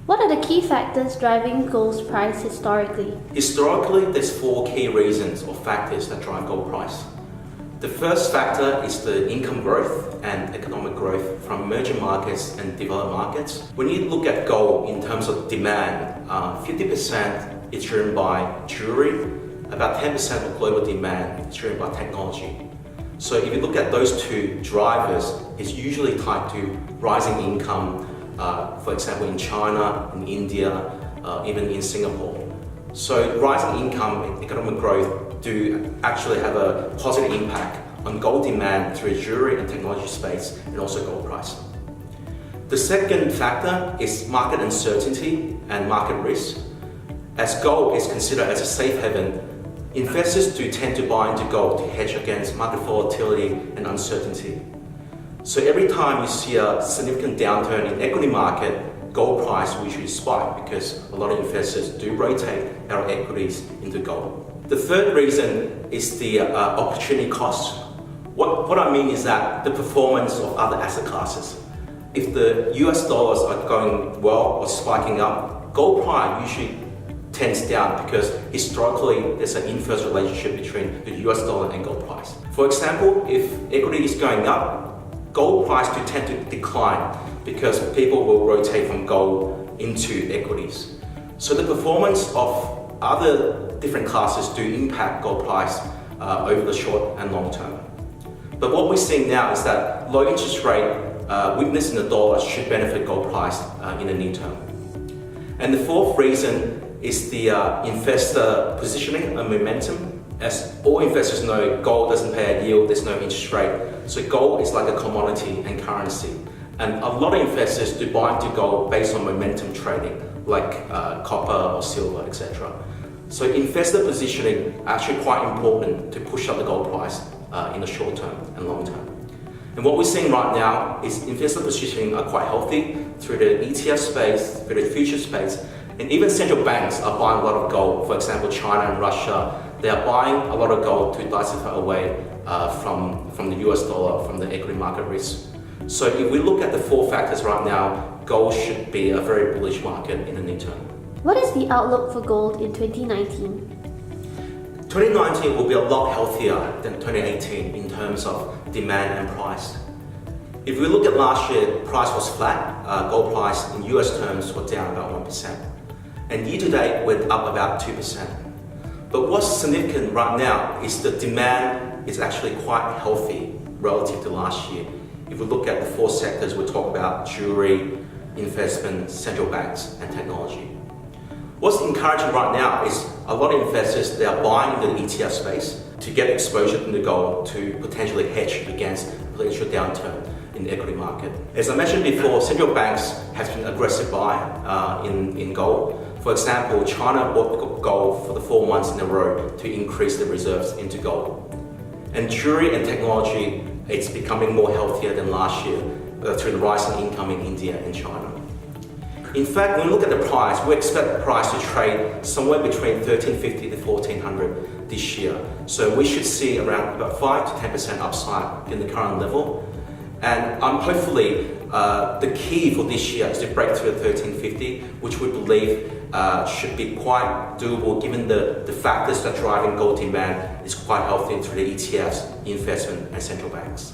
What are the key factors driving gold's price historically? Historically, there's four key reasons or factors that drive gold price. The first factor is the income growth and economic growth from emerging markets and developed markets. When you look at gold in terms of demand, 50% is driven by jewelry, about 10% of global demand is driven by technology. So if you look at those two drivers, it's usually tied to rising income, for example in China, in India, even in Singapore. So rising income and economic growth do actually have a positive impact on gold demand through the jewelry and technology space and also gold price. The second factor is market uncertainty and market risk. As gold is considered as a safe haven, investors do tend to buy into gold to hedge against market volatility and uncertainty. So every time you see a significant downturn in equity market, gold price will usually spike because a lot of investors do rotate our equities into gold. The third reason is the opportunity cost. What I mean is that the performance of other asset classes. If the US dollars are going well or spiking up, gold price usually tends down because historically there's an inverse relationship between the US dollar and gold price. For example, if equity is going up, gold price do tend to decline because people will rotate from gold into equities. So the performance of other different classes do impact gold price over the short and long term. But what we're seeing now is that low interest rate, weakness in the dollar should benefit gold price in the near term. And the fourth reason is the investor positioning and momentum. As all investors know, gold doesn't pay a yield, there's no interest rate. So gold is like a commodity and currency. And a lot of investors do buy into gold based on momentum trading, like copper or silver, etc. So investor positioning is actually quite important to push up the gold price in the short term and long term. And what we're seeing right now is investor positioning are quite healthy through the ETF space, through the future space, and even central banks are buying a lot of gold. For example, China and Russia, they are buying a lot of gold to diversify away from the US dollar, from the equity market risk. So if we look at the four factors right now, gold should be a very bullish market in the near term. What is the outlook for gold in 2019? 2019 will be a lot healthier than 2018 in terms of demand and price. If we look at last year, price was flat. Gold price in US terms was down about 1%. And year to date, we're up about 2%. But what's significant right now is the demand is actually quite healthy relative to last year. If we look at the four sectors, we talk about jewelry, investment, central banks, and technology. What's encouraging right now is a lot of investors, they are buying into the ETF space to get exposure into gold to potentially hedge against potential downturn in the equity market. As I mentioned before, central banks have been aggressive buy in gold. For example, China bought gold for the 4 months in a row to increase the reserves into gold. And jewelry and technology, it's becoming more healthier than last year through the rising income in India and China. In fact, when we look at the price, we expect the price to trade somewhere between 1350 to 1400 this year. So we should see around about 5 to 10% upside in the current level. And hopefully, the key for this year is to break through the 1350, which we believe should be quite doable given the factors that are driving gold demand is quite healthy through the ETFs, investment and central banks.